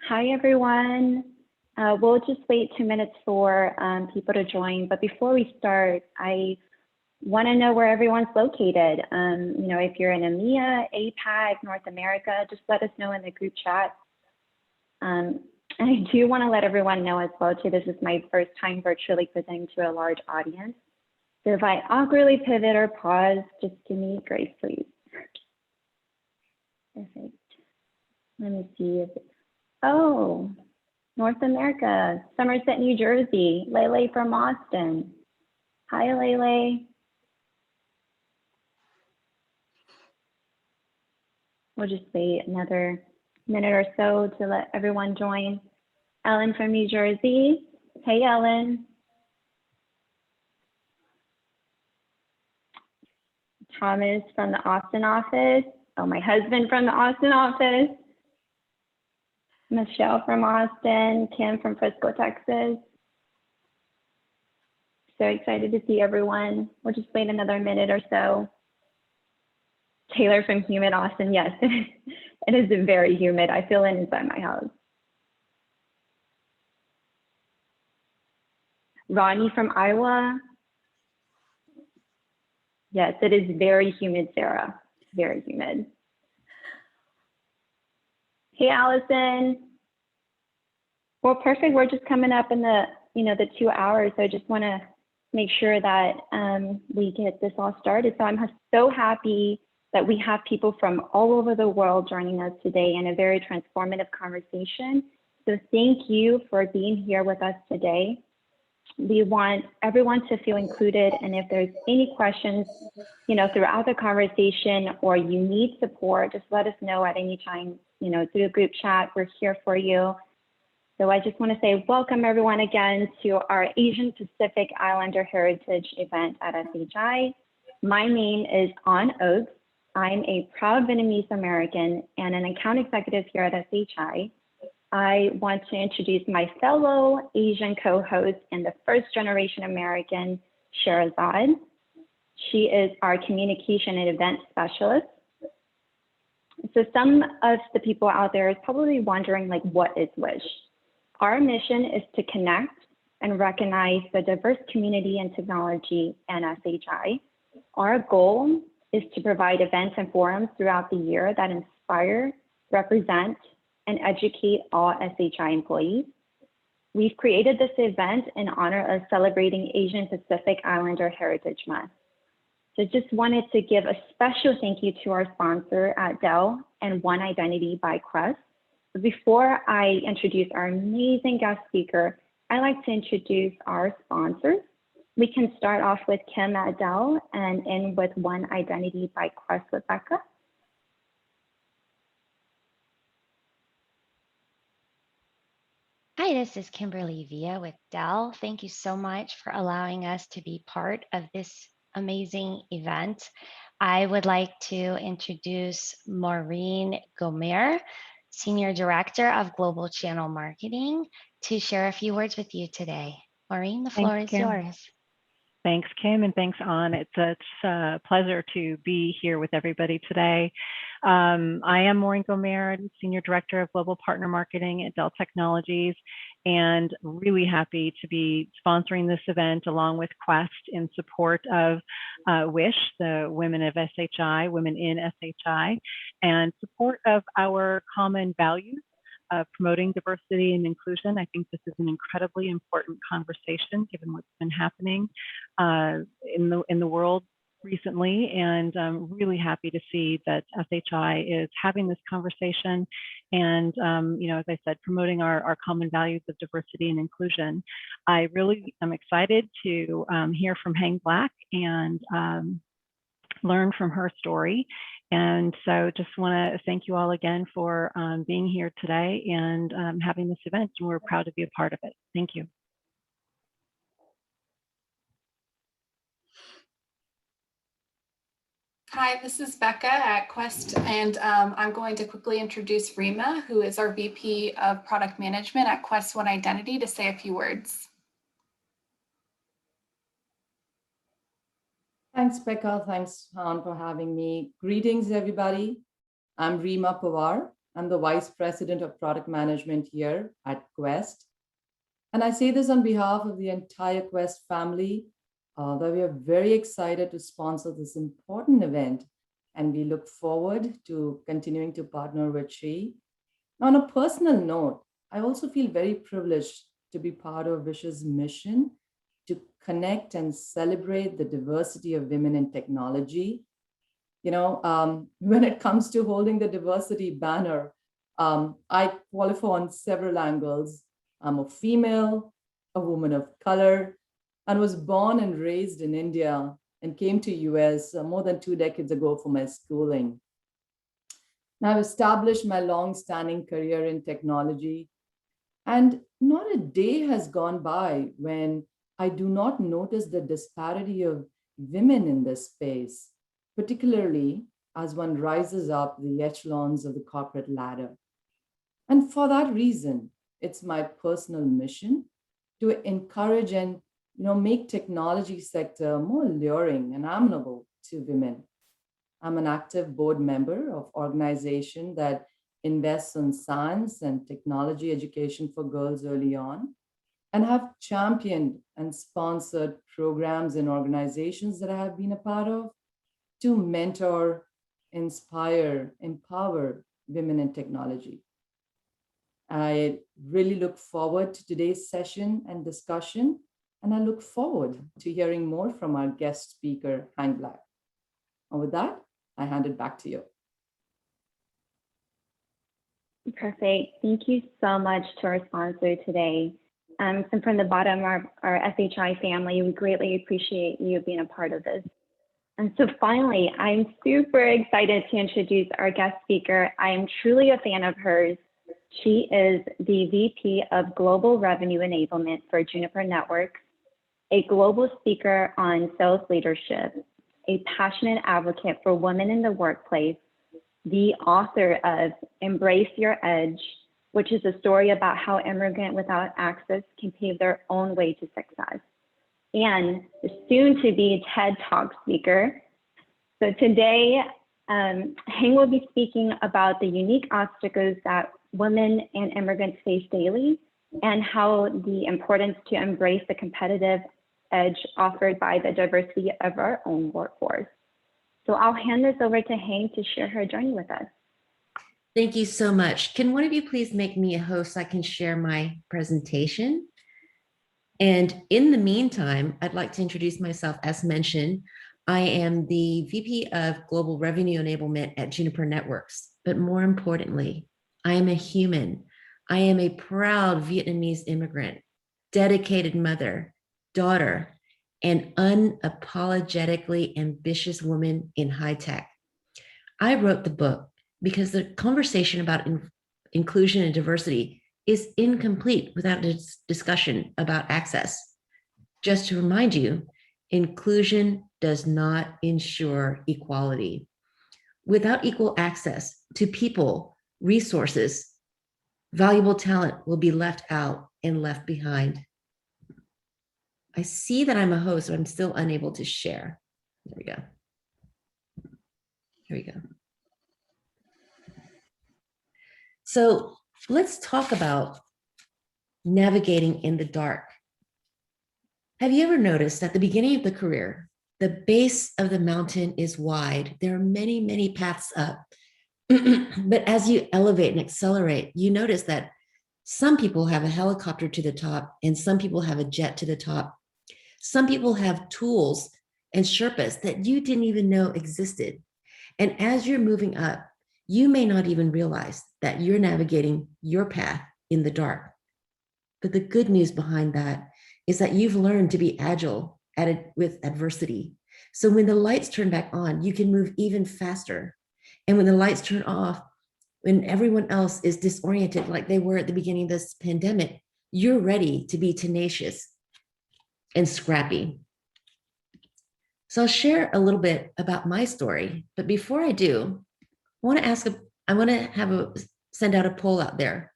Hi, everyone. We'll just wait 2 minutes for people to join. But before we start, I want to know where everyone's located. If you're in EMEA, APAC, North America, just let us know in the group chat. I do want to let everyone know as well, too, this is my first time virtually presenting to a large audience. So if I awkwardly pivot or pause, just give me grace, please. Perfect. Let me see if oh, North America, Somerset, New Jersey, Lele from Austin. Hi, Lele. We'll just wait another minute or so to let everyone join. Ellen from New Jersey. Hey, Ellen. Thomas from the Austin office. Oh, my husband from the Austin office. Michelle from Austin. Kim from Frisco, Texas. So excited to see everyone. We'll just wait another minute or so. Taylor from humid Austin. Yes, it is very humid. I feel it inside my house. Ronnie from Iowa. Yes, it is very humid, Sarah. Very humid. Hey, Allison. Well, perfect. We're just coming up in the 2 hours. So I just want to make sure that we get this all started. So I'm so happy that we have people from all over the world joining us today in a very transformative conversation. So thank you for being here with us today. We want everyone to feel included, and if there's any questions, throughout the conversation or you need support, just let us know at any time, through the group chat. We're here for you. So I just want to say welcome everyone again to our Asian Pacific Islander Heritage event at SHI. My name is An Oaks. I'm a proud Vietnamese American and an account executive here at SHI. I want to introduce my fellow Asian co-host and the first generation American, Sherazad. She is our communication and event specialist. So some of the people out there is probably wondering, what is WiSH? Our mission is to connect and recognize the diverse community and technology in SHI. Our goal is to provide events and forums throughout the year that inspire, represent, and educate all SHI employees. We've created this event in honor of celebrating Asian Pacific Islander Heritage Month. So just wanted to give a special thank you to our sponsor at Dell and One Identity by Quest. Before I introduce our amazing guest speaker, I'd like to introduce our sponsors. We can start off with Kim at Dell and end with One Identity by Quest with Becca. Hi, this is Kimberly Villa with Dell. Thank you so much for allowing us to be part of this amazing event. I would like to introduce Maureen Gomer, Senior Director of Global Channel Marketing, to share a few words with you today. Maureen, the floor is yours. Thanks, Kim, and thanks, An. It's a pleasure to be here with everybody today. I am Maureen Gomer, Senior Director of Global Partner Marketing at Dell Technologies, and really happy to be sponsoring this event along with Quest in support of WiSH, the Women of SHI, Women in SHI, and support of our common values of promoting diversity and inclusion. I think this is an incredibly important conversation given what's been happening in the world recently, and I'm really happy to see that SHI is having this conversation and, as I said, promoting our common values of diversity and inclusion. I really am excited to hear from Hang Black and learn from her story. And so just want to thank you all again for being here today and having this event. And we're proud to be a part of it. Thank you. Hi, this is Becca at Quest, and I'm going to quickly introduce Rima, who is our VP of Product Management at Quest One Identity, to say a few words. Thanks, Becca. Thanks, Han, for having me. Greetings, everybody. I'm Rima Pawar. I'm the Vice President of Product Management here at Quest. And I say this on behalf of the entire Quest family, that we are very excited to sponsor this important event. And we look forward to continuing to partner with Shri. On a personal note, I also feel very privileged to be part of WiSH's mission to connect and celebrate the diversity of women in technology. When it comes to holding the diversity banner, I qualify on several angles. I'm a female, a woman of color, and was born and raised in India and came to US more than 2 decades ago for my schooling. Now I've established my long-standing career in technology, and not a day has gone by when I do not notice the disparity of women in this space, particularly as one rises up the echelons of the corporate ladder. And for that reason, it's my personal mission to encourage and make technology sector more alluring and amenable to women. I'm an active board member of organization that invests in science and technology education for girls early on, and have championed and sponsored programs in organizations that I have been a part of to mentor, inspire, empower women in technology. I really look forward to today's session and discussion, and I look forward to hearing more from our guest speaker, Hank Black. And with that, I hand it back to you. Perfect. Thank you so much to our sponsor today. And from the bottom of our SHI family, we greatly appreciate you being a part of this. And so finally, I'm super excited to introduce our guest speaker. I am truly a fan of hers. She is the VP of Global Revenue Enablement for Juniper Networks, a global speaker on sales leadership, a passionate advocate for women in the workplace, the author of Embrace Your Edge, which is a story about how immigrants without access can pave their own way to success, and the soon-to-be TED Talk speaker. So today, Heng will be speaking about the unique obstacles that women and immigrants face daily, and how the importance to embrace the competitive edge offered by the diversity of our own workforce. So I'll hand this over to Heng to share her journey with us. Thank you so much. Can one of you please make me a host so I can share my presentation? And in the meantime, I'd like to introduce myself. As mentioned, I am the VP of Global Revenue Enablement at Juniper Networks. But more importantly, I am a human. I am a proud Vietnamese immigrant, dedicated mother, daughter, and unapologetically ambitious woman in high tech. I wrote the book because the conversation about inclusion and diversity is incomplete without a discussion about access. Just to remind you, inclusion does not ensure equality. Without equal access to people, resources, valuable talent will be left out and left behind. I see that I'm a host, but I'm still unable to share. There we go. Here we go. So let's talk about navigating in the dark. Have you ever noticed at the beginning of the career, the base of the mountain is wide? There are many, many paths up. But as you elevate and accelerate, you notice that some people have a helicopter to the top and some people have a jet to the top. Some people have tools and Sherpas that you didn't even know existed. And as you're moving up, you may not even realize that you're navigating your path in the dark. But the good news behind that is that you've learned to be agile at it with adversity. So when the lights turn back on, you can move even faster. And when the lights turn off, when everyone else is disoriented like they were at the beginning of this pandemic, you're ready to be tenacious and scrappy. So I'll share a little bit about my story. But before I do, I want to send out a poll out there.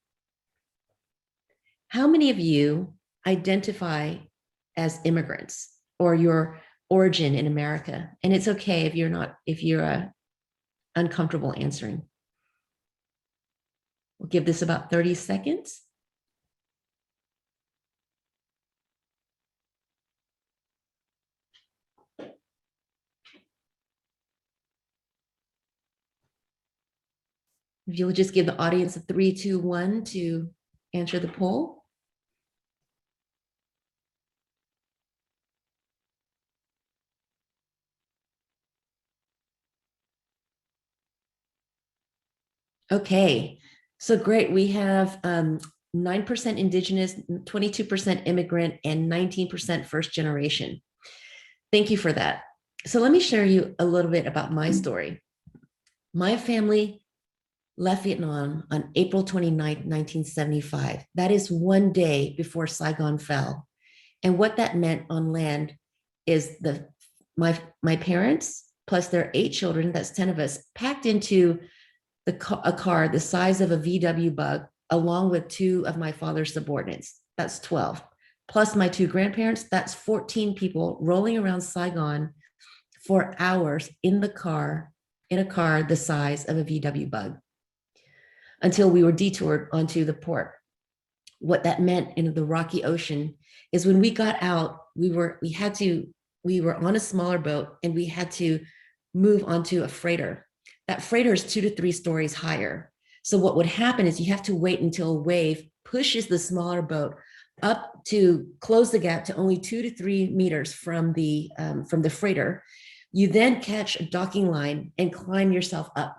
How many of you identify as immigrants or your origin in America? And it's okay if you're uncomfortable answering. We'll give this about 30 seconds. If you'll just give the audience a 3, 2, 1 to answer the poll. Okay, so great. We have 9% indigenous, 22% immigrant, and 19% first generation. Thank you for that. So let me share you a little bit about my story. My family left Vietnam on April 29, 1975. That is one day before Saigon fell. And what that meant on land is my parents plus their 8 children, that's 10 of us, packed into a car the size of a VW Bug, along with 2 of my father's subordinates. That's 12. Plus my 2 grandparents, that's 14 people rolling around Saigon for hours in a car the size of a VW Bug, until we were detoured onto the port. What that meant in the rocky ocean is when we got out, we were on a smaller boat and we had to move onto a freighter. That freighter is 2 to 3 stories higher. So what would happen is you have to wait until a wave pushes the smaller boat up to close the gap to only 2 to 3 meters from the freighter. You then catch a docking line and climb yourself up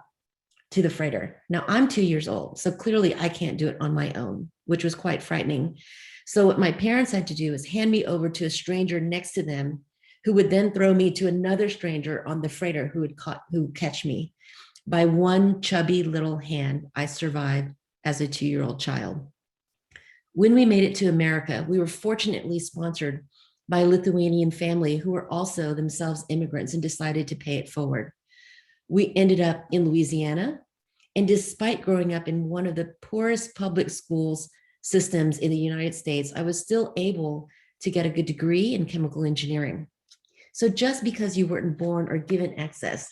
to the freighter. Now I'm 2 years old, so clearly I can't do it on my own, which was quite frightening. So what my parents had to do is hand me over to a stranger next to them, who would then throw me to another stranger on the freighter who would catch me. By one chubby little hand, I survived as a 2-year-old child. When we made it to America, we were fortunately sponsored by a Lithuanian family who were also themselves immigrants and decided to pay it forward. We ended up in Louisiana, and despite growing up in one of the poorest public schools systems in the United States, I was still able to get a good degree in chemical engineering. So just because you weren't born or given access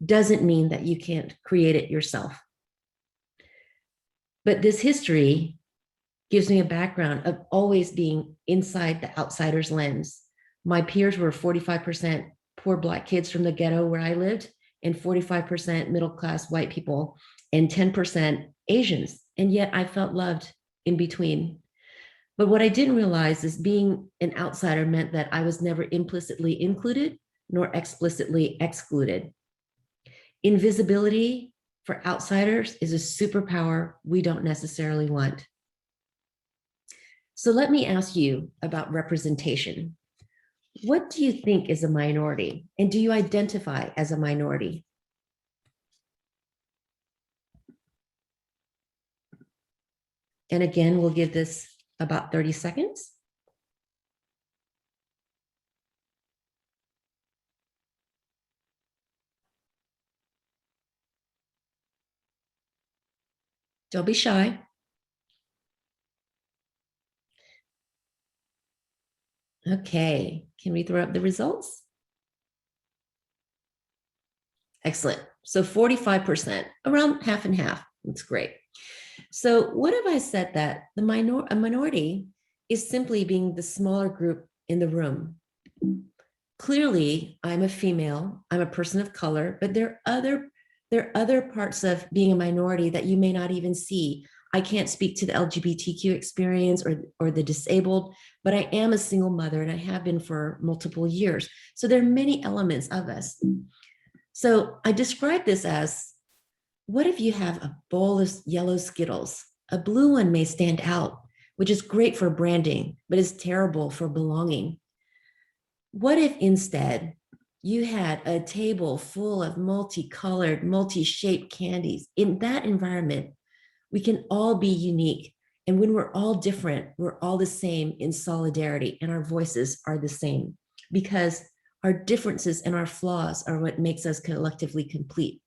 doesn't mean that you can't create it yourself. But this history gives me a background of always being inside the outsider's lens. My peers were 45% poor Black kids from the ghetto where I lived, and 45% middle-class white people, and 10% Asians. And yet I felt loved in between. But what I didn't realize is being an outsider meant that I was never implicitly included nor explicitly excluded. Invisibility for outsiders is a superpower we don't necessarily want. So let me ask you about representation. What do you think is a minority? And do you identify as a minority? And again, we'll give this about 30 seconds. Don't be shy. Okay, can we throw up the results? Excellent. So 45%, around half and half. That's great. So what if I said that a minority is simply being the smaller group in the room? Clearly, I'm a female, I'm a person of color, but there are other parts of being a minority that you may not even see. I can't speak to the LGBTQ experience or the disabled, but I am a single mother and I have been for multiple years. So there are many elements of us. So I describe this as, what if you have a bowl of yellow Skittles? A blue one may stand out, which is great for branding, but is terrible for belonging. What if instead you had a table full of multicolored, multi-shaped candies? In that environment, we can all be unique. And when we're all different, we're all the same in solidarity, and our voices are the same, because our differences and our flaws are what makes us collectively complete.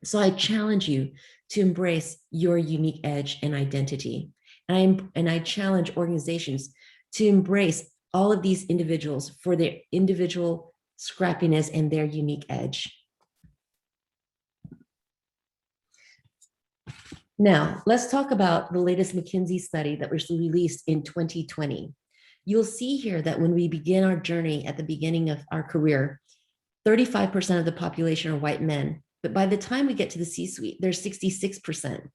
So I challenge you to embrace your unique edge and identity. And I challenge organizations to embrace all of these individuals for their individual scrappiness and their unique edge. Now, let's talk about the latest McKinsey study that was released in 2020. You'll see here that when we begin our journey at the beginning of our career, 35% of the population are white men, but by the time we get to the C-suite, there's 66%.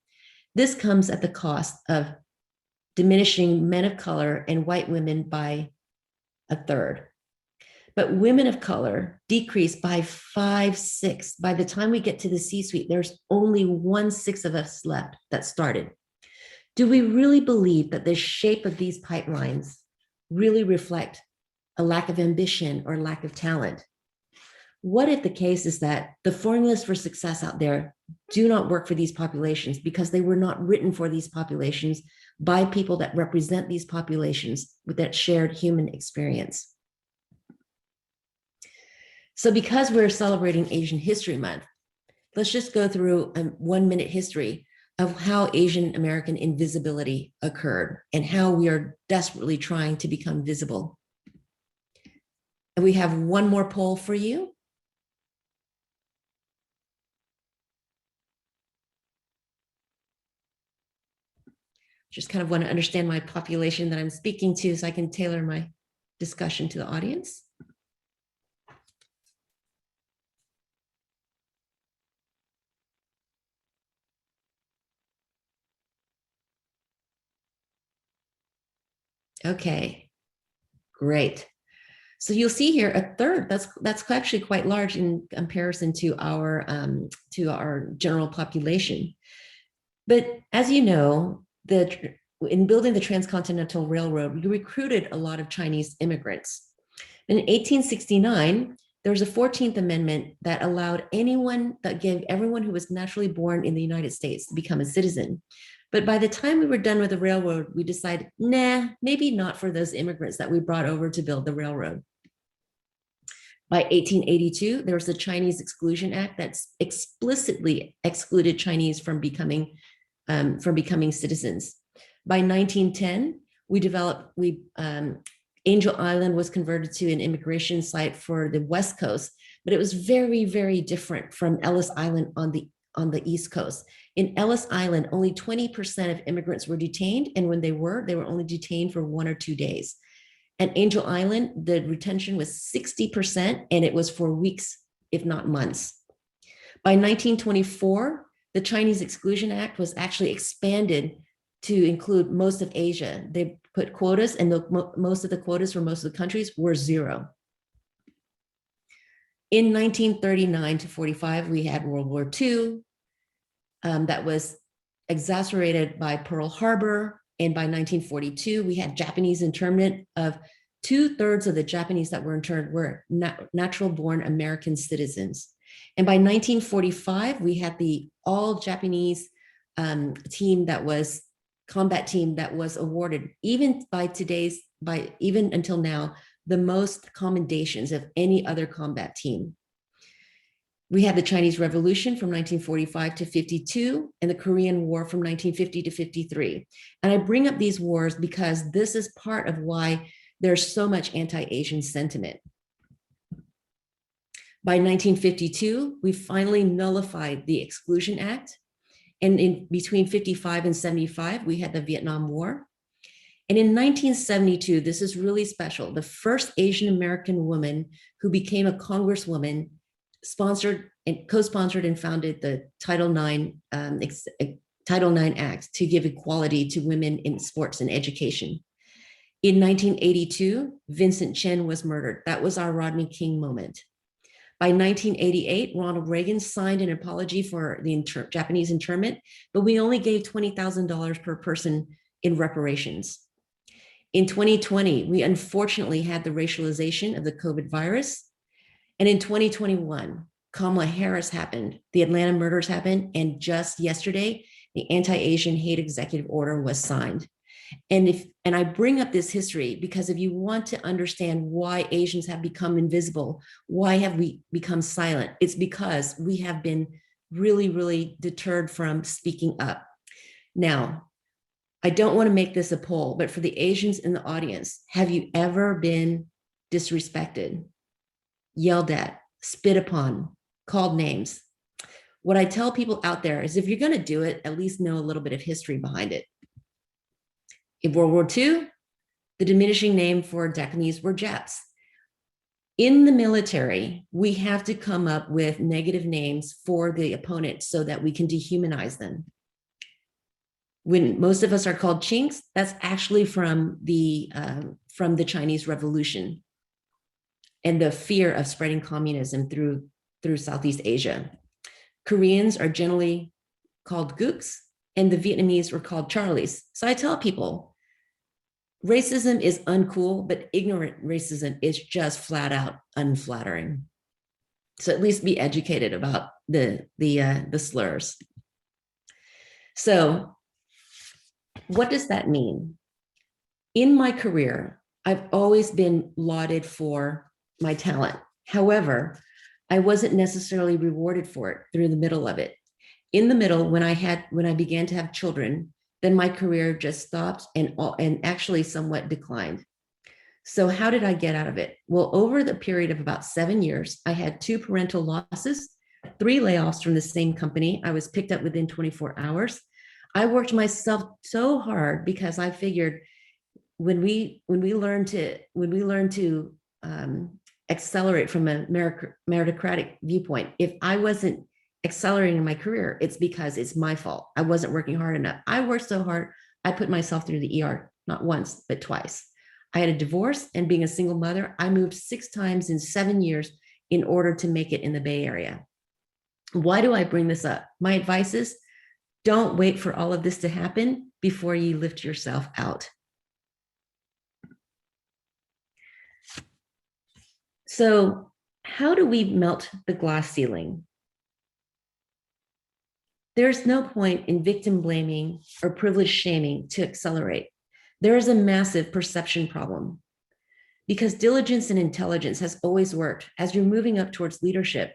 This comes at the cost of diminishing men of color and white women by a third. But women of color decrease by 5/6. By the time we get to the C-suite, there's only 1/6 of us left that started. Do we really believe that the shape of these pipelines really reflect a lack of ambition or lack of talent? What if the case is that the formulas for success out there do not work for these populations because they were not written for these populations by people that represent these populations with that shared human experience? So because we're celebrating Asian History Month, let's just go through a 1-minute history of how Asian American invisibility occurred and how we are desperately trying to become visible. And we have one more poll for you. Just kind of want to understand my population that I'm speaking to so I can tailor my discussion to the audience. Okay, great. So you'll see here a third. That's actually quite large in comparison to our general population. But as you know, in building the Transcontinental Railroad, we recruited a lot of Chinese immigrants. In 1869, there was a 14th Amendment that allowed that gave everyone who was naturally born in the United States to become a citizen. But by the time we were done with the railroad, we decided, nah, maybe not for those immigrants that we brought over to build the railroad. By 1882, there was the Chinese Exclusion Act that explicitly excluded Chinese from becoming citizens. By 1910, Angel Island was converted to an immigration site for the West Coast, but it was very, very different from Ellis Island on the East Coast. In Ellis Island, only 20% of immigrants were detained, and when they were only detained for 1 or 2 days. At Angel Island, the retention was 60%, and it was for weeks, if not months. By 1924, the Chinese Exclusion Act was actually expanded to include most of Asia. They put quotas, and most of the quotas for most of the countries were 0. In 1939 to 45, we had World War II. That was exacerbated by Pearl Harbor. And by 1942, we had Japanese internment of 2/3 of the Japanese that were interned were natural-born American citizens. And by 1945, we had the all-Japanese combat team that was awarded, even until now, the most commendations of any other combat team. We had the Chinese Revolution from 1945 to 52 and the Korean War from 1950 to 53. And I bring up these wars because this is part of why there's so much anti-Asian sentiment. By 1952, we finally nullified the Exclusion Act. And in between 55 and 75, we had the Vietnam War. And in 1972, this is really special, the first Asian American woman who became a congresswoman co-sponsored and founded the Title IX Act to give equality to women in sports and education. In 1982, Vincent Chin was murdered. That was our Rodney King moment. By 1988, Ronald Reagan signed an apology for the Japanese internment, but we only gave $20,000 per person in reparations. In 2020, we unfortunately had the racialization of the COVID virus. And in 2021, Kamala Harris happened, the Atlanta murders happened, and just yesterday, the anti-Asian hate executive order was signed. And I bring up this history because if you want to understand why Asians have become invisible, why have we become silent, it's because we have been really, really deterred from speaking up. Now, I don't want to make this a poll, but for the Asians in the audience, have you ever been disrespected, yelled at, spit upon, called names? What I tell people out there is if you're going to do it, at least know a little bit of history behind it. In World War II, the diminishing name for Japanese were Japs. In the military, we have to come up with negative names for the opponent so that we can dehumanize them. When most of us are called chinks, that's actually from the Chinese Revolution and the fear of spreading communism through Southeast Asia. Koreans are generally called gooks, and the Vietnamese were called Charlies. So I tell people, racism is uncool, but ignorant racism is just flat out unflattering. So at least be educated about the slurs. So what does that mean? In my career, I've always been lauded for my talent. However, I wasn't necessarily rewarded for it through the middle of it. In the middle, when I began to have children, then my career just stopped and actually somewhat declined. So how did I get out of it? Well, over the period of about 7 years, I had 2 parental losses, 3 layoffs from the same company. I was picked up within 24 hours. I worked myself so hard because I figured when we learn to accelerate from a meritocratic viewpoint, if I wasn't accelerating my career, it's because it's my fault. I wasn't working hard enough. I worked so hard, I put myself through the ER, not once, but twice. I had a divorce, and being a single mother, I moved 6 times in 7 years in order to make it in the Bay Area. Why do I bring this up? My advice is, don't wait for all of this to happen before you lift yourself out. So how do we melt the glass ceiling? There's no point in victim blaming or privilege shaming to accelerate. There is a massive perception problem because diligence and intelligence has always worked. As you're moving up towards leadership,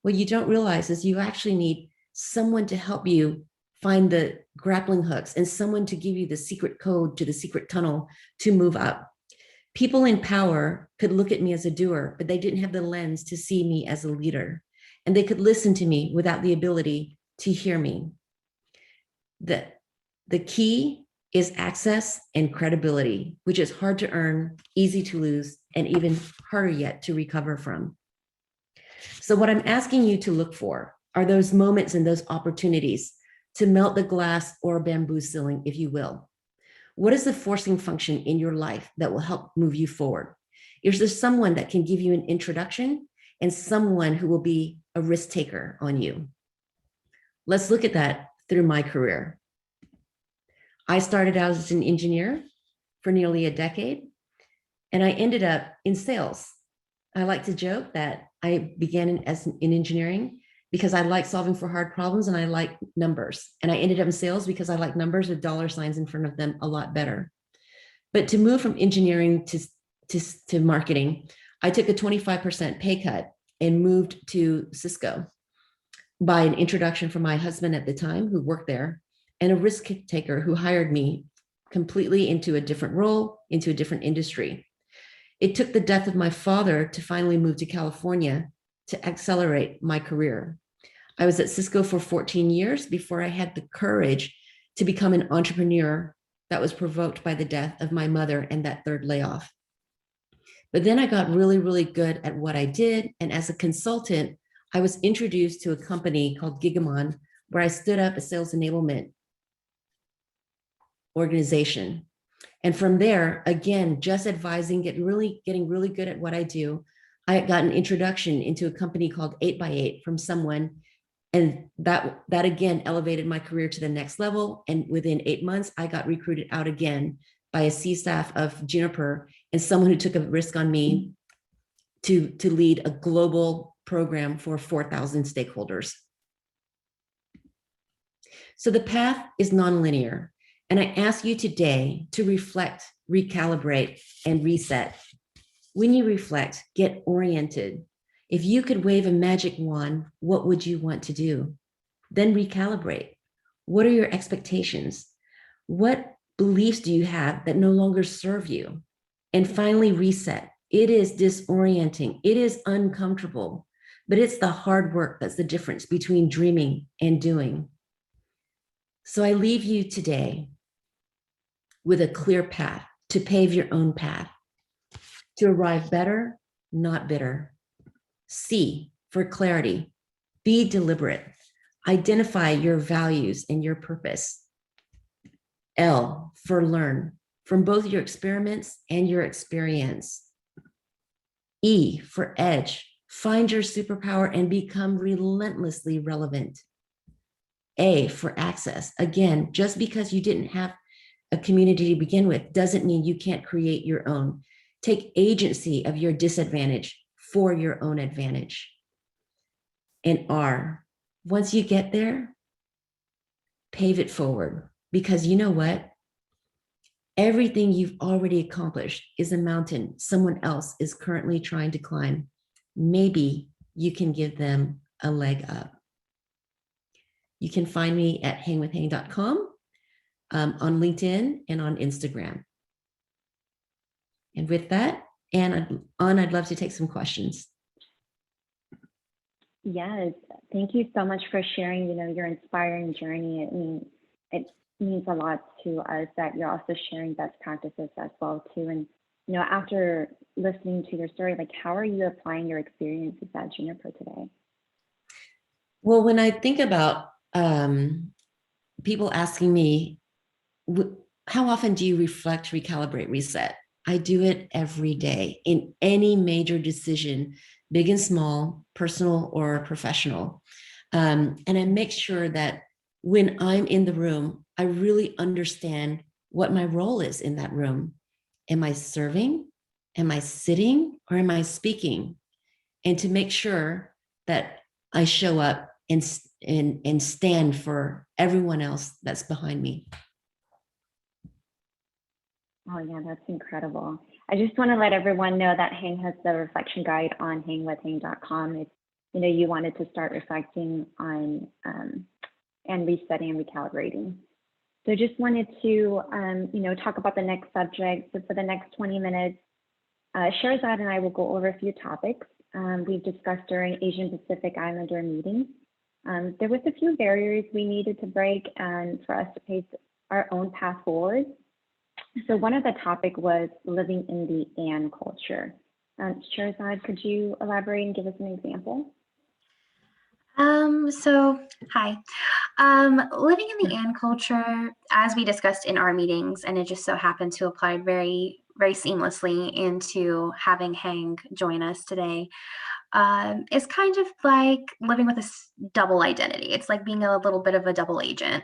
what you don't realize is you actually need someone to help you find the grappling hooks and someone to give you the secret code to the secret tunnel to move up. People in power could look at me as a doer, but they didn't have the lens to see me as a leader. And they could listen to me without the ability to hear me. The key is access and credibility, which is hard to earn, easy to lose, and even harder yet to recover from. So what I'm asking you to look for are those moments and those opportunities to melt the glass or bamboo ceiling, if you will. What is the forcing function in your life that will help move you forward? Is there someone that can give you an introduction and someone who will be a risk taker on you? Let's look at that through my career. I started out as an engineer for nearly a decade, and I ended up in sales. I like to joke that I began in engineering because I like solving for hard problems and I like numbers. And I ended up in sales because I like numbers with dollar signs in front of them a lot better. But to move from engineering to marketing, I took a 25% pay cut and moved to Cisco by an introduction from my husband at the time, who worked there, and a risk taker who hired me completely into a different role, into a different industry. It took the death of my father to finally move to California to accelerate my career. I was at Cisco for 14 years before I had the courage to become an entrepreneur that was provoked by the death of my mother and that third layoff. But then I got really, really good at what I did. And as a consultant, I was introduced to a company called Gigamon, where I stood up a sales enablement organization. And from there, again, just advising, getting really good at what I do, I got an introduction into a company called 8x8 from someone. And that again elevated my career to the next level. And within 8 months, I got recruited out again by a C-staff of Juniper and someone who took a risk on me to lead a global program for 4,000 stakeholders. So the path is nonlinear. And I ask you today to reflect, recalibrate, and reset. When you reflect, get oriented. If you could wave a magic wand, what would you want to do? Then recalibrate. What are your expectations? What beliefs do you have that no longer serve you? And finally, reset. It is disorienting. It is uncomfortable. but it's the hard work that's the difference between dreaming and doing. So I leave you today with a clear path to pave your own path, to arrive better, not bitter. C, for clarity, be deliberate. Identify your values and your purpose. L, for learn from both your experiments and your experience. E, for edge, find your superpower and become relentlessly relevant. A, for access. Again, just because you didn't have a community to begin with doesn't mean you can't create your own. Take agency of your disadvantage for your own advantage. And R, once you get there, pave it forward, because you know what? Everything you've already accomplished is a mountain someone else is currently trying to climb. Maybe you can give them a leg up. You can find me at hangwithhang.com, on LinkedIn and on Instagram. And with that, Anne, I'd love to take some questions. Yes, thank you so much for sharing, your inspiring journey. It means a lot to us that you're also sharing best practices as well too. And, after listening to your story, like, how are you applying your experiences at Juniper today? Well, when I think about people asking me, how often do you reflect, recalibrate, reset? I do it every day in any major decision, big and small, personal or professional. And I make sure that when I'm in the room, I really understand what my role is in that room. Am I serving? Am I sitting? Or am I speaking? And to make sure that I show up and stand for everyone else that's behind me. Oh yeah, that's incredible. I just want to let everyone know that Hang has the reflection guide on hangwithhang.com. If you wanted to start reflecting on and resetting and recalibrating. So just wanted to talk about the next subject. So for the next 20 minutes, Sherzad and I will go over a few topics we've discussed during Asian Pacific Islander meetings. There was a few barriers we needed to break and for us to pace our own path forward. So one of the topic was living in the "and" culture. Sherzad, could you elaborate and give us an example? Hi. Living in the "and" culture, as we discussed in our meetings, and it just so happened to apply very, very seamlessly into having Hang join us today, is kind of like living with a double identity. It's like being a little bit of a double agent.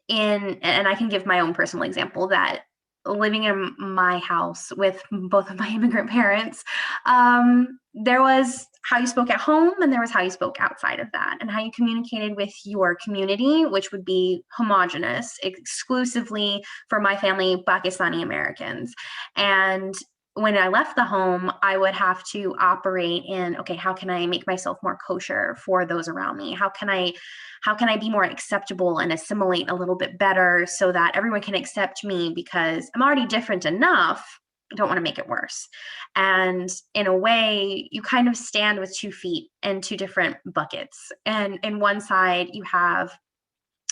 And I can give my own personal example that living in my house with both of my immigrant parents, there was how you spoke at home and there was how you spoke outside of that, and how you communicated with your community, which would be homogenous, exclusively for my family, Pakistani Americans. And when I left the home, I would have to operate in, okay, how can I make myself more kosher for those around me? How can I be more acceptable and assimilate a little bit better so that everyone can accept me, because I'm already different enough. I don't want to make it worse. And in a way, you kind of stand with 2 feet in 2 different buckets. And in one side, you have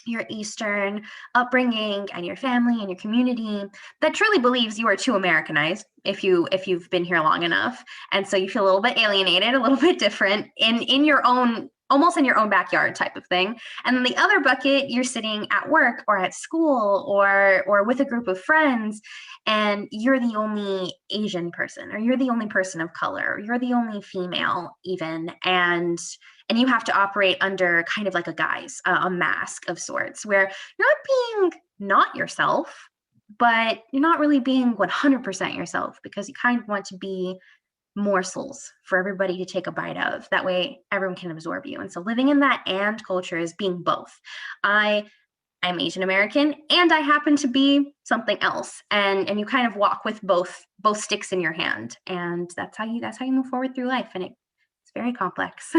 your Eastern upbringing and your family and your community that truly believes you are too Americanized if you've been here long enough. And so you feel a little bit alienated, a little bit different in your own, almost in your own backyard type of thing. And then the other bucket, you're sitting at work or at school or with a group of friends, and you're the only Asian person, or you're the only person of color, or you're the only female even. And you have to operate under kind of like a guise, a mask of sorts, where you're not being not yourself, but you're not really being 100% yourself, because you kind of want to be morsels for everybody to take a bite of. That way everyone can absorb you. And so living in that "and" culture is being both. I'm Asian American and I happen to be something else. And you kind of walk with both sticks in your hand. And that's how you move forward through life. And it's very complex.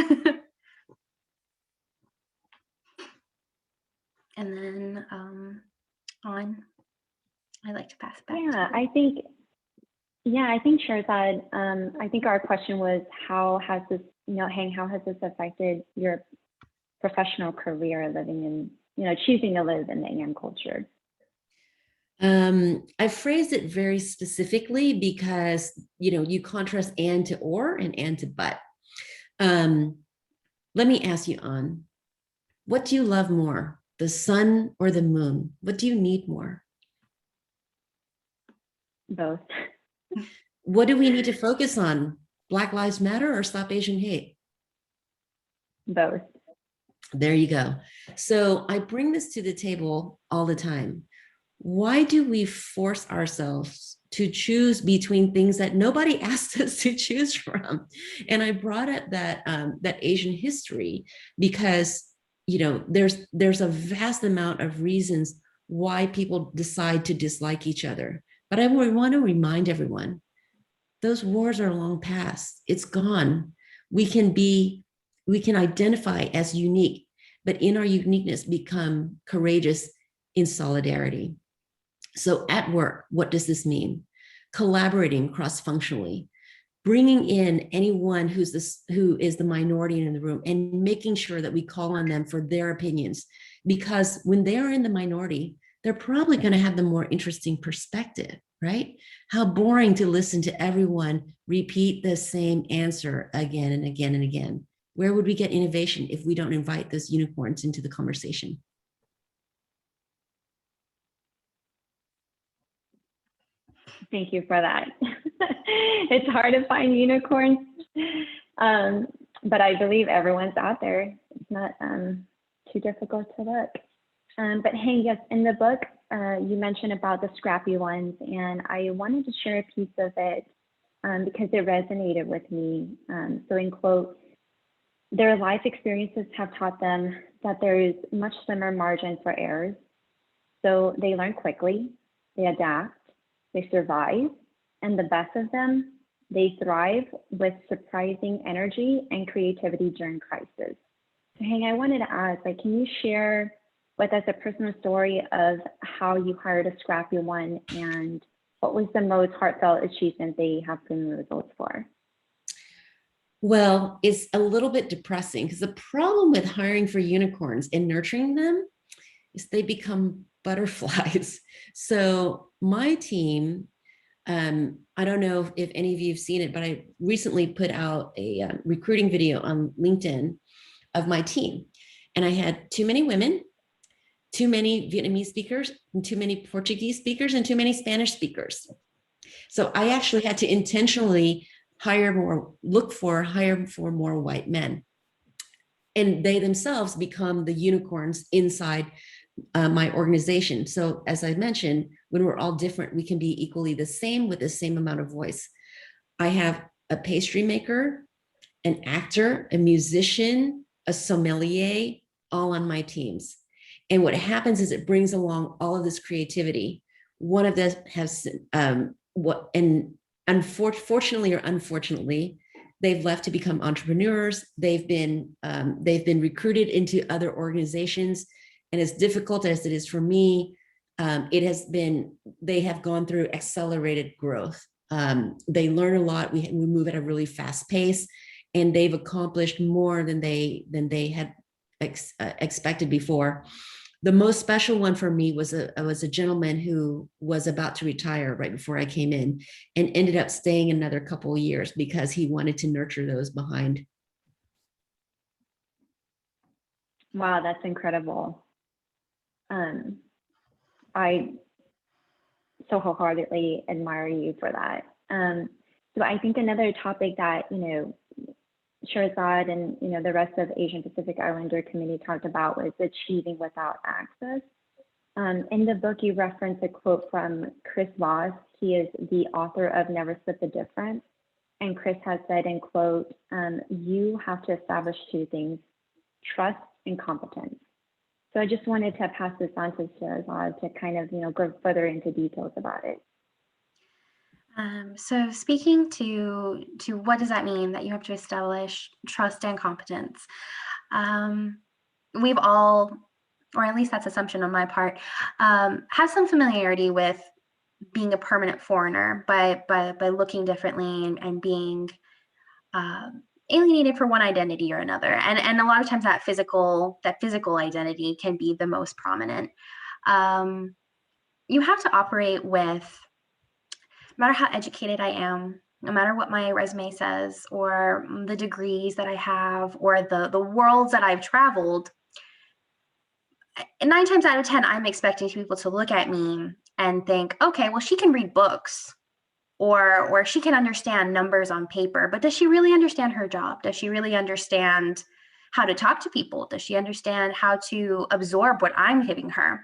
And then I'd like to pass it back. Yeah, I think Yeah, I think Shirzad, I think our question was, how has this, Hang, how has this affected your professional career living in, choosing to live in the AM culture? I phrased it very specifically because, you contrast and to or and to but. Let me ask you, An, what do you love more, the sun or the moon? What do you need more? Both. What do we need to focus on? Black Lives Matter or Stop Asian Hate? Both. There you go. So I bring this to the table all the time. Why do we force ourselves to choose between things that nobody asked us to choose from? And I brought up that that Asian history because there's a vast amount of reasons why people decide to dislike each other. But I want to remind everyone, those wars are long past. It's gone. We can identify as unique, but in our uniqueness, become courageous in solidarity. So at work, what does this mean? Collaborating cross-functionally, bringing in anyone who is the minority in the room and making sure that we call on them for their opinions, because when they're in the minority, they're probably going to have the more interesting perspective, right? How boring to listen to everyone repeat the same answer again and again and again. Where would we get innovation if we don't invite those unicorns into the conversation? Thank you for that. It's hard to find unicorns, but I believe everyone's out there. It's not too difficult to look. But hey, yes, in the book, you mentioned about the scrappy ones, and I wanted to share a piece of it because it resonated with me. So in quote, their life experiences have taught them that there is much slimmer margin for errors. So they learn quickly, they adapt, they survive, and the best of them, they thrive with surprising energy and creativity during crisis. So Hang, I wanted to ask, can you share with us a personal story of how you hired a scrappy one and what was the most heartfelt achievement they have seen the results for? Well, it's a little bit depressing because the problem with hiring for unicorns and nurturing them is they become butterflies. So my team, I don't know if any of you have seen it, but I recently put out a recruiting video on LinkedIn of my team. And I had too many women, too many Vietnamese speakers, and too many Portuguese speakers, and too many Spanish speakers. So I actually had to intentionally hire for more white men. And they themselves become the unicorns inside my organization. So as I mentioned, when we're all different, we can be equally the same with the same amount of voice. I have a pastry maker, an actor, a musician, a sommelier, all on my teams. And what happens is it brings along all of this creativity. One of them has fortunately or unfortunately, they've left to become entrepreneurs. They've been recruited into other organizations. And as difficult as it is for me, they have gone through accelerated growth. They learn a lot. We move at a really fast pace, and they've accomplished more than they had expected before. The most special one for me was a gentleman who was about to retire right before I came in and ended up staying another couple of years because he wanted to nurture those behind. Wow, that's incredible. I so wholeheartedly admire you for that. So I think another topic that, Shirzad and, the rest of Asian Pacific Islander community talked about was achieving without access. In the book, you reference a quote from Chris Voss. He is the author of Never Split the Difference. And Chris has said, in quote, you have to establish two things, trust and competence. So I just wanted to pass this on to Shirzad to kind of, go further into details about it. So speaking to what does that mean that you have to establish trust and competence? We've all, or at least that's assumption on my part, have some familiarity with being a permanent foreigner, by looking differently and being alienated for one identity or another. And a lot of times that physical identity can be the most prominent. You have to operate with, no matter how educated I am, no matter what my resume says, or the degrees that I have, or the worlds that I've traveled, 9 times out of 10, I'm expecting people to look at me and think, okay, well, she can read books, or she can understand numbers on paper, but does she really understand her job? Does she really understand how to talk to people? Does she understand how to absorb what I'm giving her?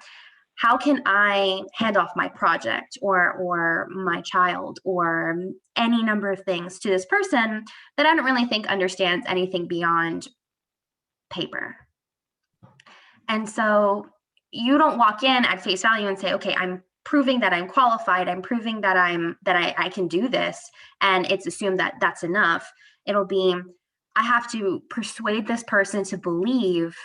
How can I hand off my project or my child or any number of things to this person that I don't really think understands anything beyond paper? And so you don't walk in at face value and say, okay, I'm proving that I'm qualified. I'm proving that I can do this. And it's assumed that that's enough. It'll be, I have to persuade this person to believe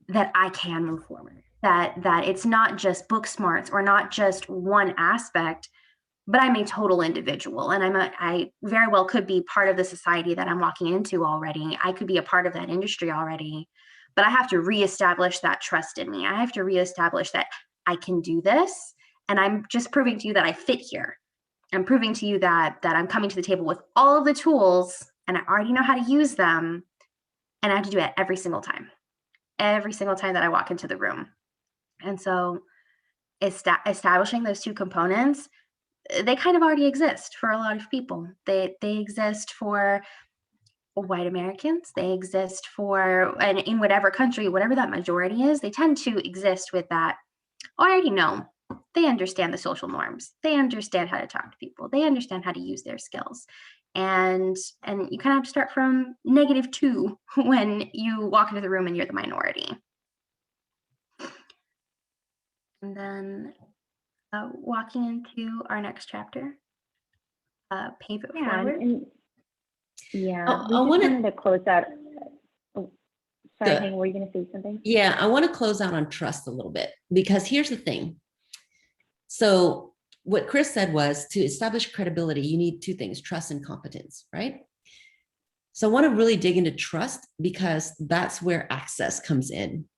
that I can move forward, that it's not just book smarts or not just one aspect, but I'm a total individual. And I very well could be part of the society that I'm walking into already. I could be a part of that industry already, but I have to reestablish that trust in me. I have to reestablish that I can do this. And I'm just proving to you that I fit here. I'm proving to you that I'm coming to the table with all of the tools and I already know how to use them. And I have to do it every single time that I walk into the room. And so establishing those two components, they kind of already exist for a lot of people. They exist for white Americans. They exist for, and in whatever country, whatever that majority is, they tend to exist with that. Oh, I already know. They understand the social norms. They understand how to talk to people. They understand how to use their skills. And you kind of have to start from -2 when you walk into the room and you're the minority. And then walking into our next chapter, pave it forward. I wanted to close out. Oh, sorry, Hang, were you going to say something? Yeah, I want to close out on trust a little bit, because here's the thing. So what Chris said was, to establish credibility, you need 2 things, trust and competence, right? So I want to really dig into trust, because that's where access comes in.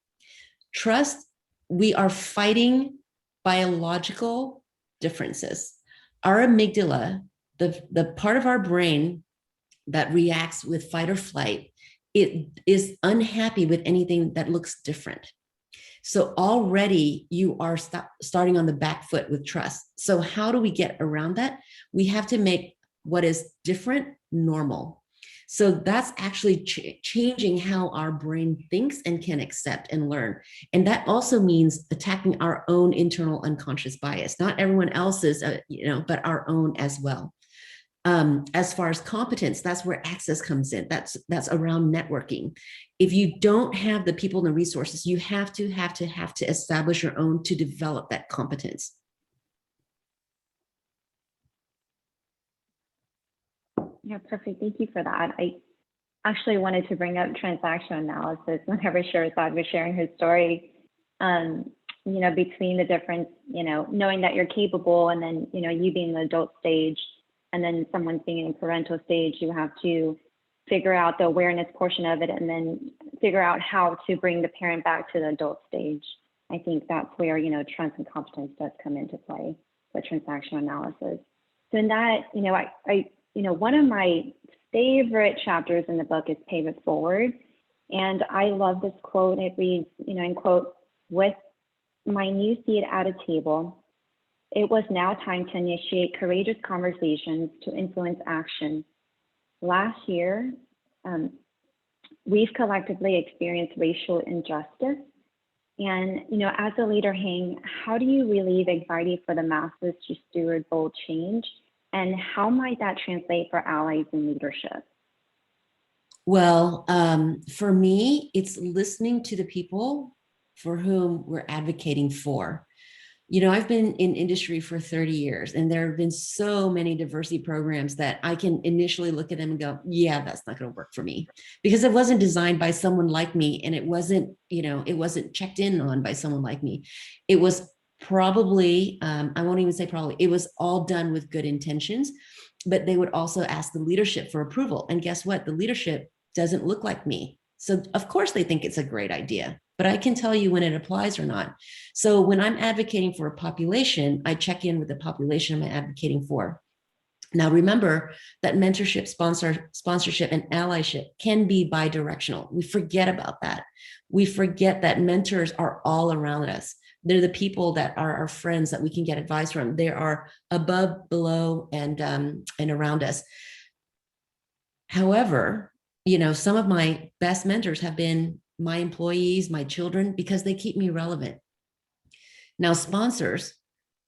Trust, we are fighting biological differences. Our amygdala, the part of our brain that reacts with fight or flight, it is unhappy with anything that looks different. So already you are starting on the back foot with trust. So how do we get around that? We have to make what is different normal. So that's actually changing how our brain thinks and can accept and learn. And that also means attacking our own internal unconscious bias, not everyone else's, but our own as well. As far as competence, that's where access comes in. That's around networking. If you don't have the people and the resources, you have to establish your own to develop that competence. Yeah, perfect. Thank you for that. I actually wanted to bring up transactional analysis whenever Shirzad was sharing her story. Between the difference, knowing that you're capable, and then you being in the adult stage, and then someone's being in a parental stage, you have to figure out the awareness portion of it and then figure out how to bring the parent back to the adult stage. I think that's where, trust and competence does come into play with transactional analysis. So in that, one of my favorite chapters in the book is Pave It Forward. And I love this quote. It reads, in quote, "With my new seat at a table, it was now time to initiate courageous conversations to influence action. Last year, we've collectively experienced racial injustice. And, as a leader, Hang, how do you relieve anxiety for the masses to steward bold change? And how might that translate for allies in leadership?" Well, for me, it's listening to the people for whom we're advocating for. I've been in industry for 30 years, and there have been so many diversity programs that I can initially look at them and go, yeah, that's not going to work for me, because it wasn't designed by someone like me. And it wasn't, it wasn't checked in on by someone like me. It was probably, I won't even say probably, it was all done with good intentions, but they would also ask the leadership for approval. And guess what? The leadership doesn't look like me. So of course they think it's a great idea, but I can tell you when it applies or not. So when I'm advocating for a population, I check in with the population I'm advocating for. Now, remember that mentorship, sponsorship, and allyship can be bi-directional. We forget about that. We forget that mentors are all around us. They're the people that are our friends that we can get advice from. They are above, below, and around us. However, some of my best mentors have been my employees, my children, because they keep me relevant. Now, sponsors,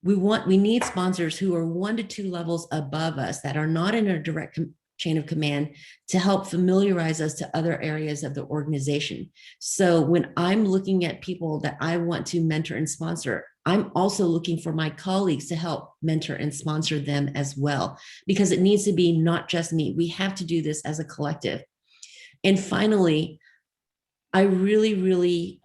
we need sponsors who are 1 to 2 levels above us that are not in a direct chain of command to help familiarize us to other areas of the organization. So when I'm looking at people that I want to mentor and sponsor, I'm also looking for my colleagues to help mentor and sponsor them as well, because it needs to be not just me. We have to do this as a collective. And finally, I really, really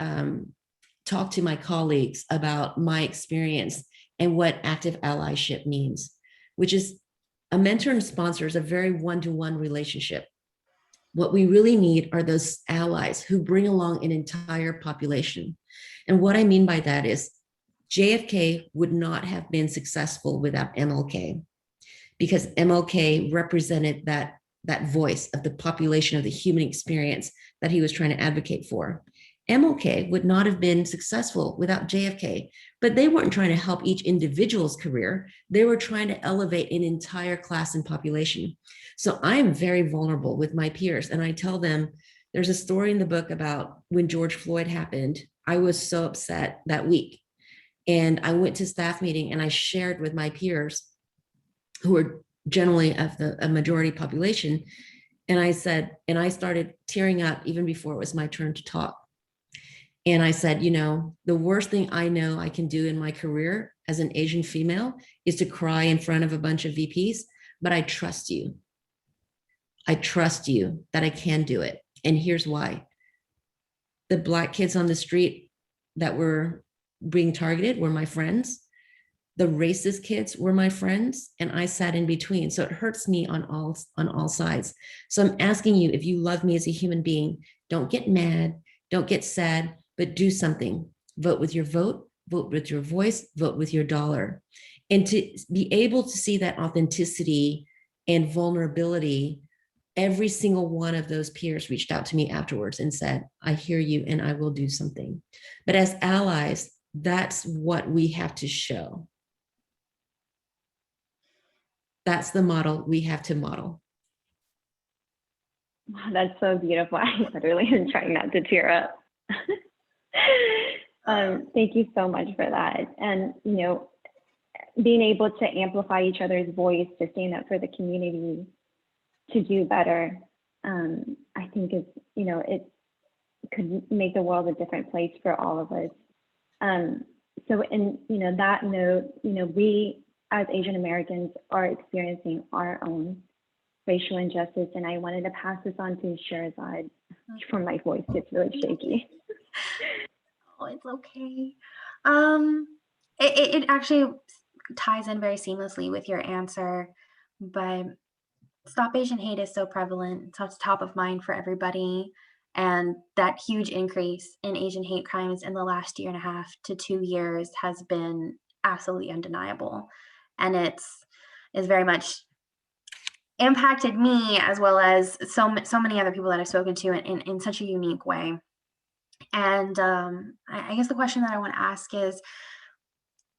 talk to my colleagues about my experience and what active allyship means, which is a mentor and sponsor is a very one-to-one relationship. What we really need are those allies who bring along an entire population. And what I mean by that is JFK would not have been successful without MLK, because MLK represented that voice of the population, of the human experience that he was trying to advocate for. MLK would not have been successful without JFK, but they weren't trying to help each individual's career. They were trying to elevate an entire class and population. So I'm very vulnerable with my peers. And I tell them, there's a story in the book about when George Floyd happened. I was so upset that week. And I went to staff meeting and I shared with my peers, who are generally of a majority population. And I said, and I started tearing up even before it was my turn to talk. And I said, the worst thing I know I can do in my career as an Asian female is to cry in front of a bunch of VPs, but I trust you. I trust you that I can do it. And here's why. The Black kids on the street that were being targeted were my friends. The racist kids were my friends, and I sat in between. So it hurts me on all sides. So I'm asking you, if you love me as a human being, don't get mad, don't get sad, but do something. Vote with your vote with your voice, vote with your dollar. And to be able to see that authenticity and vulnerability, every single one of those peers reached out to me afterwards and said, I hear you and I will do something. But as allies, that's what we have to show. That's the model we have to model. Wow, that's so beautiful. I literally am trying not to tear up. Thank you so much for that. And, being able to amplify each other's voice, to stand up for the community, to do better, I think is, it could make the world a different place for all of us. So in, that note, we as Asian Americans are experiencing our own racial injustice, and I wanted to pass this on to Sherazad before my voice gets really shaky. Oh, it's okay. It actually ties in very seamlessly with your answer, but Stop Asian Hate is so prevalent. It's top of mind for everybody. And that huge increase in Asian hate crimes in the last 1.5 to 2 years has been absolutely undeniable. And it's very much impacted me, as well as so many other people that I've spoken to in such a unique way. And I guess the question that I want to ask is,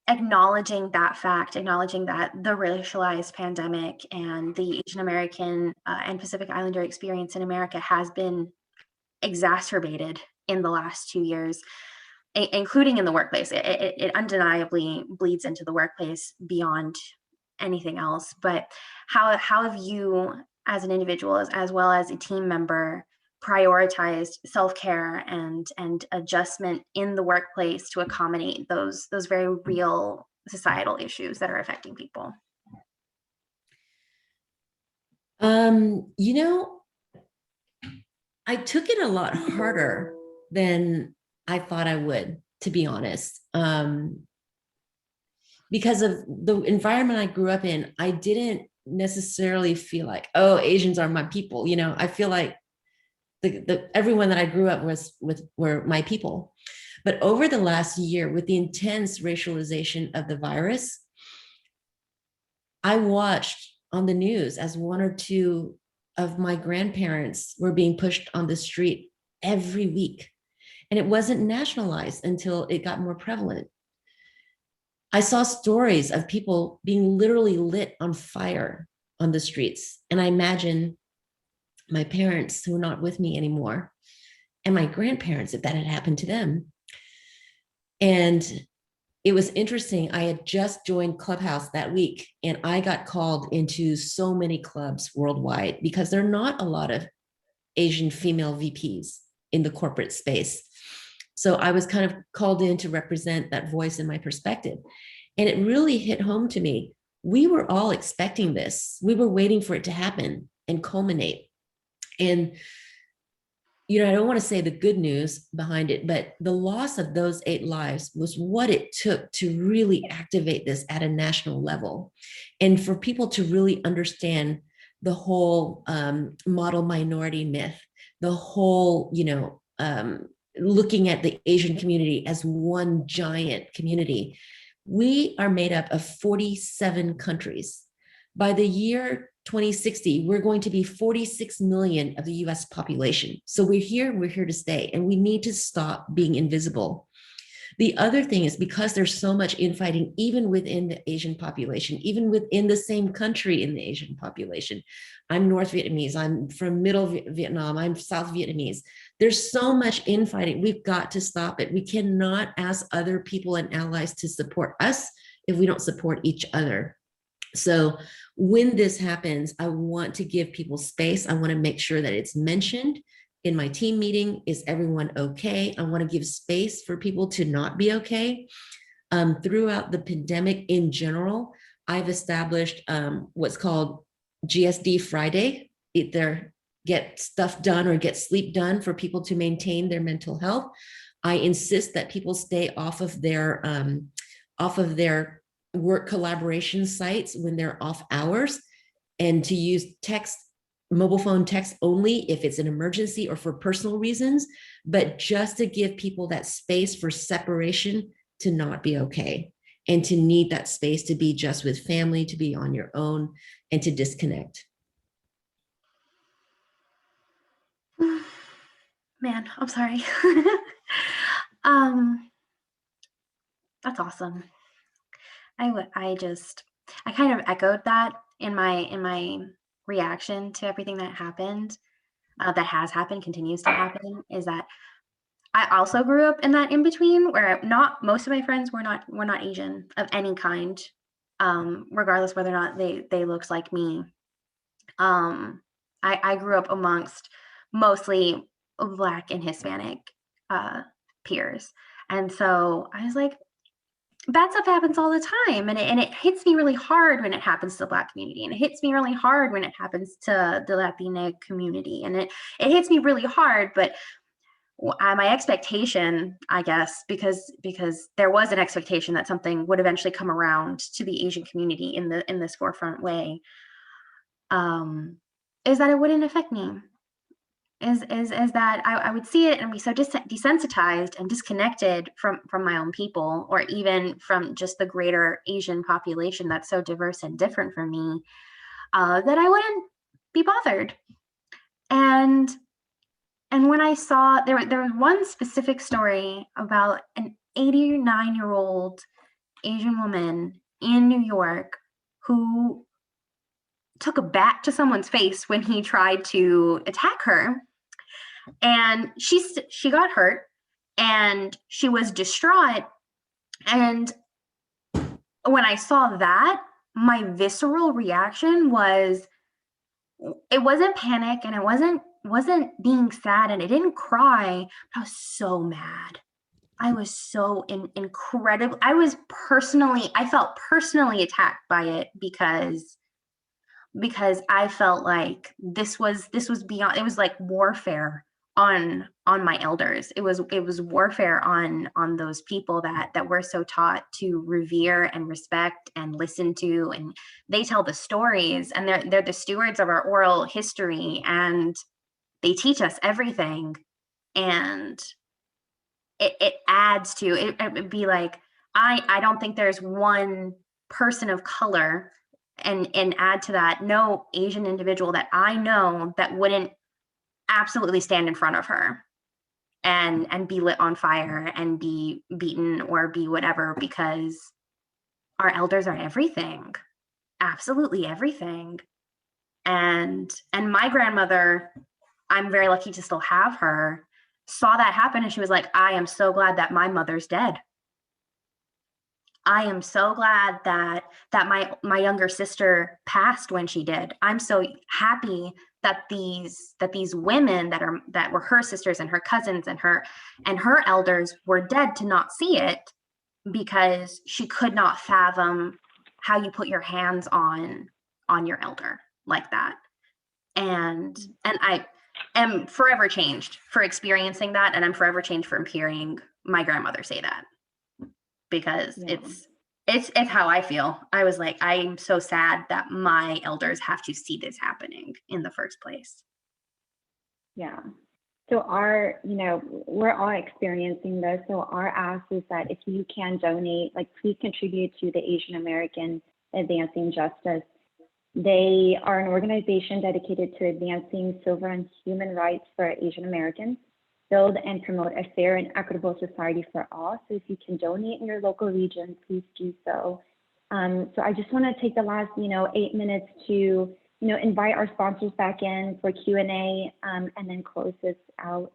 acknowledging that fact, acknowledging that the racialized pandemic and the Asian American and Pacific Islander experience in America has been exacerbated in the last 2 years, including in the workplace. It undeniably bleeds into the workplace beyond anything else. But how have you, as an individual, as well as a team member, prioritized self-care and adjustment in the workplace to accommodate those very real societal issues that are affecting people? I took it a lot harder than I thought I would, to be honest. because of the environment I grew up in, I didn't necessarily feel like, oh, Asians are my people. You know, I feel like everyone that I grew up with were my people. But over the last year, with the intense racialization of the virus, I watched on the news as one or two of my grandparents were being pushed on the street every week. And it wasn't nationalized until it got more prevalent. I saw stories of people being literally lit on fire on the streets. And I imagine my parents who are not with me anymore and my grandparents, if that had happened to them. And it was interesting. I had just joined Clubhouse that week and I got called into so many clubs worldwide because there are not a lot of Asian female VPs in the corporate space. So I was kind of called in to represent that voice and my perspective. And it really hit home to me. We were all expecting this. We were waiting for it to happen and culminate. And, you know, I don't want to say the good news behind it, but the loss of those 8 lives was what it took to really activate this at a national level. And for people to really understand the whole model minority myth, the whole, you know, looking at the Asian community as one giant community. We are made up of 47 countries. By the year 2060, we're going to be 46 million of the US population. So we're here to stay, and we need to stop being invisible. The other thing is because there's so much infighting, even within the Asian population, even within the same country in the Asian population. I'm North Vietnamese, I'm from Middle Vietnam, I'm South Vietnamese. There's so much infighting. We've got to stop it. We cannot ask other people and allies to support us if we don't support each other. So when this happens, I want to give people space. I want to make sure that it's mentioned in my team meeting. Is everyone okay? I want to give space for people to not be okay. Throughout the pandemic in general, I've established what's called GSD Friday, either get stuff done or get sleep done for people to maintain their mental health. I insist that people stay off of their work collaboration sites when they're off hours, and to use text, mobile phone text only if it's an emergency or for personal reasons, but just to give people that space for separation to not be okay, and to need that space to be just with family, to be on your own, and to disconnect. Man, I'm sorry. That's awesome. I kind of echoed that in my reaction to everything that happened, that has happened, continues to happen, is that I also grew up in that in between where not most of my friends were not Asian of any kind, regardless whether or not they looked like me. I grew up amongst mostly Black and Hispanic peers, and so I was like, bad stuff happens all the time, and it hits me really hard when it happens to the Black community, and it hits me really hard when it happens to the Latina community, and it hits me really hard. But my expectation, I guess, because there was an expectation that something would eventually come around to the Asian community in this forefront way, is that it wouldn't affect me. Is that I would see it and be so desensitized and disconnected from my own people, or even from just the greater Asian population that's so diverse and different from me, that I wouldn't be bothered. And when I saw there was one specific story about an 89-year-old Asian woman in New York who took a bat to someone's face when he tried to attack her. And she got hurt and she was distraught. And when I saw that, my visceral reaction was, it wasn't panic and it wasn't being sad, and it didn't cry, but I was so mad. I was so incredible. I felt personally attacked by it because I felt like this was beyond, it was like warfare my elders. It was warfare on those people that we're so taught to revere and respect and listen to, and they tell the stories, and they're the stewards of our oral history, and they teach us everything. And it adds to it. It would be like, I don't think there's one person of color, and add to that, no Asian individual that I know that wouldn't absolutely stand in front of her and be lit on fire and be beaten or be whatever, because our elders are everything, absolutely everything. And my grandmother, I'm very lucky to still have her, saw that happen, and she was like, I am so glad that my mother's dead. I am so glad that my younger sister passed when she did. I'm so happy that these women that were her sisters and her cousins and her elders were dead to not see it, because she could not fathom how you put your hands on your elder like that. And I am forever changed for experiencing that, and I'm forever changed for hearing my grandmother say that, because it's how I feel. I was like, I'm so sad that my elders have to see this happening in the first place. Yeah. So we're all experiencing this. So our ask is that if you can donate, like, please contribute to the Asian American Advancing Justice. They are an organization dedicated to advancing civil and human rights for Asian Americans, build and promote a fair and equitable society for all. So if you can donate in your local region, please do so. So I just want to take the last, 8 minutes to, invite our sponsors back in for Q&A, and then close this out.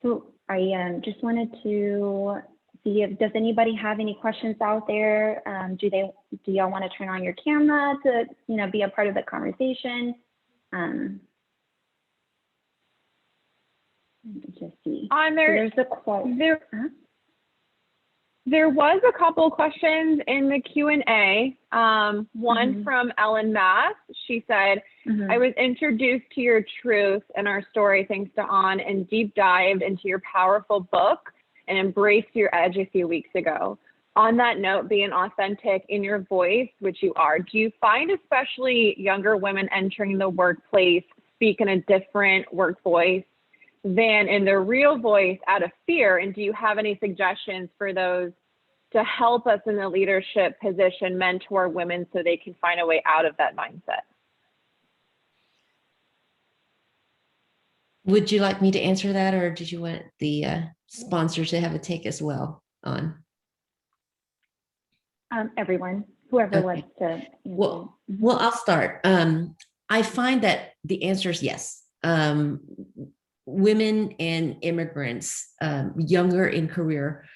So I just wanted to see does anybody have any questions out there? Do y'all want to turn on your camera to, be a part of the conversation? Let me just see. There was a couple questions in the Q&A. One from Ellen Mass. She said, I was introduced to your truth and our story thanks to On, and deep dived into your powerful book and embraced your edge a few weeks ago. On that note, being authentic in your voice, which you are, do you find especially younger women entering the workplace speak in a different work voice than in their real voice out of fear? And do you have any suggestions for those to help us in the leadership position mentor women so they can find a way out of that mindset? Would you like me to answer that, or did you want the sponsors to have a take as well on? Everyone, whoever wants to answer. Well, I'll start. I find that the answer is yes. Women and immigrants, younger in career,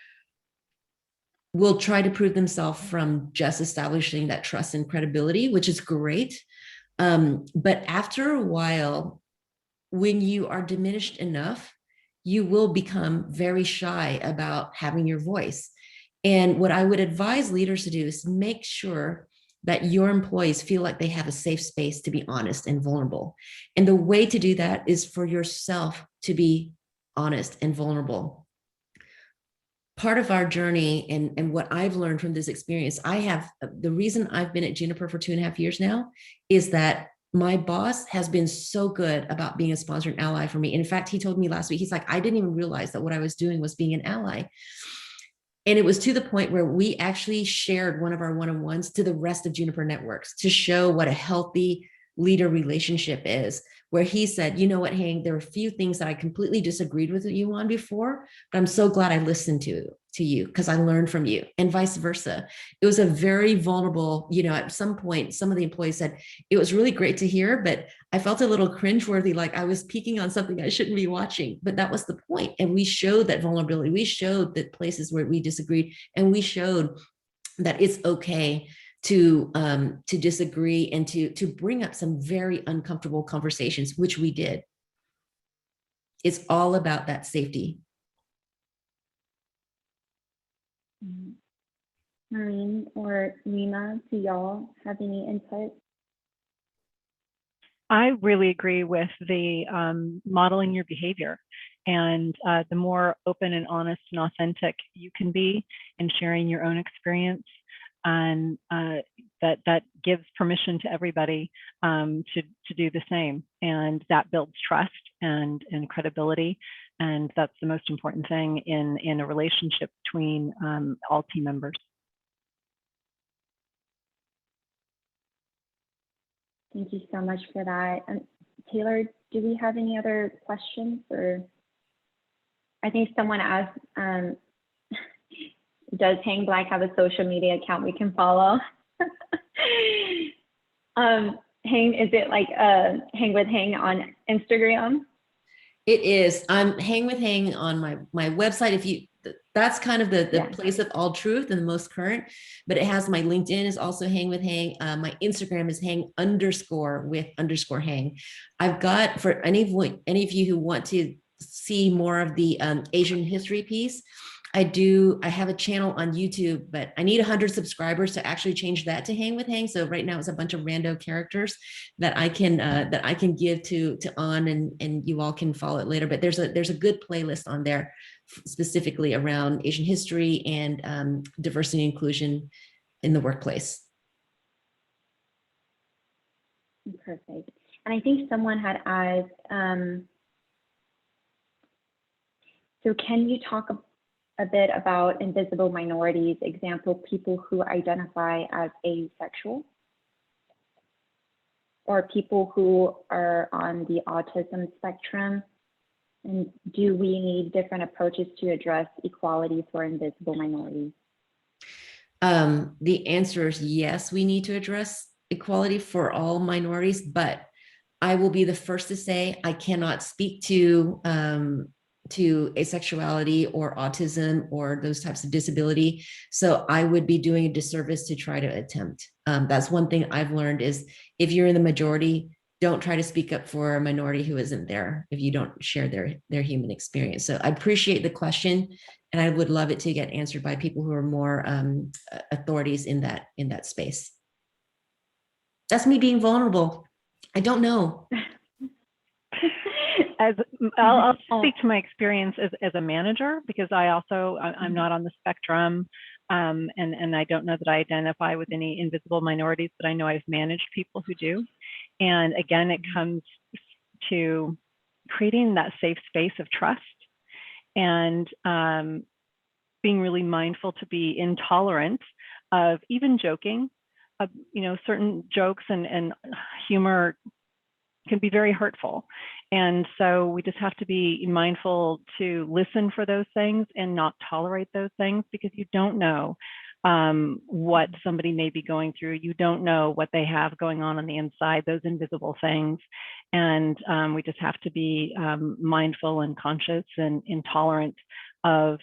will try to prove themselves from just establishing that trust and credibility, which is great. But after a while, when you are diminished enough, you will become very shy about having your voice. And what I would advise leaders to do is make sure that your employees feel like they have a safe space to be honest and vulnerable. And the way to do that is for yourself to be honest and vulnerable. Part of our journey and what I've learned from this experience, the reason I've been at Juniper for 2.5 years now is that my boss has been so good about being a sponsor and ally for me. In fact, he told me last week, he's like, I didn't even realize that what I was doing was being an ally. And it was to the point where we actually shared one of our one-on-ones to the rest of Juniper networks to show what a healthy leader relationship is, where he said, you know what, Hank, there are a few things that I completely disagreed with you on before, but I'm so glad I listened to you because I learned from you, and vice versa. It was a very vulnerable, at some point, some of the employees said, it was really great to hear, but I felt a little cringeworthy, like I was peeking on something I shouldn't be watching, but that was the point. And we showed that vulnerability. We showed that places where we disagreed, and we showed that it's okay to disagree and to bring up some very uncomfortable conversations, which we did. It's all about that safety. Maureen or Rima, do y'all have any input? I really agree with the modeling your behavior. And the more open and honest and authentic you can be in sharing your own experience, and that gives permission to everybody to do the same. And that builds trust and credibility. And that's the most important thing in a relationship between all team members. Thank you so much for that. Taylor, do we have any other questions? Or I think someone asked, does Hang Black have a social media account we can follow? Is it like Hang with Hang on Instagram? It is. I'm Hang with Hang on my website. If you, that's kind of the place of all truth and the most current, but it has my LinkedIn is also Hang with Hang. My Instagram is Hang_with_Hang. I've got, for any of you who want to see more of the Asian history piece, I have a channel on YouTube, but I need 100 subscribers to actually change that to Hang with Hang. So right now it's a bunch of rando characters that I can give to on, and you all can follow it later. But there's a good playlist on there specifically around Asian history and diversity and inclusion in the workplace. Perfect. And I think someone had asked, so can you talk a bit about invisible minorities, example, people who identify as asexual, or people who are on the autism spectrum? And do we need different approaches to address equality for invisible minorities? The answer is yes, we need to address equality for all minorities, but I will be the first to say I cannot speak to asexuality or autism or those types of disability. So I would be doing a disservice to try to attempt. That's one thing I've learned is if you're in the majority, don't try to speak up for a minority who isn't there if you don't share their human experience. So I appreciate the question, and I would love it to get answered by people who are more authorities in that space. That's me being vulnerable. I don't know. I'll speak to my experience as a manager, because I'm not on the spectrum, and I don't know that I identify with any invisible minorities, but I know I've managed people who do. And again, it comes to creating that safe space of trust and being really mindful to be intolerant of even joking. Certain jokes and humor can be very hurtful. And so we just have to be mindful to listen for those things and not tolerate those things, because you don't know what somebody may be going through. You don't know what they have going on the inside, those invisible things. And we just have to be mindful and conscious and intolerant of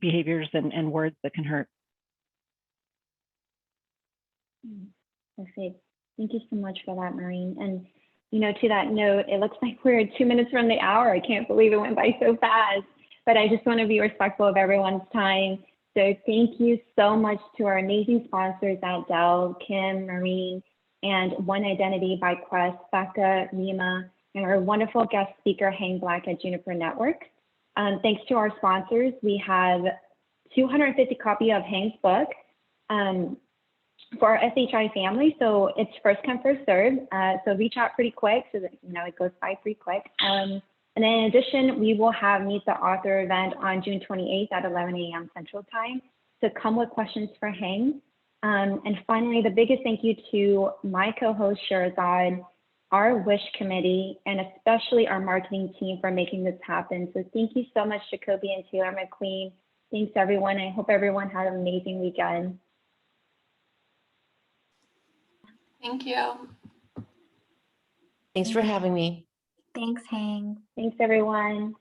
behaviors and words that can hurt. Perfect. Thank you so much for that, Maureen. And, to that note, it looks like we're 2 minutes from the hour. I can't believe it went by so fast, but I just want to be respectful of everyone's time. So thank you so much to our amazing sponsors at Dell, Kim, Maureen, and One Identity by Quest, Becca, Rima, and our wonderful guest speaker, Hang Black at Juniper Network. Thanks to our sponsors, we have 250 copies of Hang's book for our SHI family. So it's first come, first served. So reach out pretty quick so that, it goes by pretty quick. And then in addition, we will have Meet the Author event on June 28th at 11 a.m. Central Time. So come with questions for Hang. And finally, the biggest thank you to my co-host Shirazad, our WiSH committee, and especially our marketing team for making this happen. So thank you so much, Jacoby and Taylor McQueen. Thanks, everyone. I hope everyone had an amazing weekend. Thank you. Thanks for having me. Thanks, Hang. Thanks, everyone.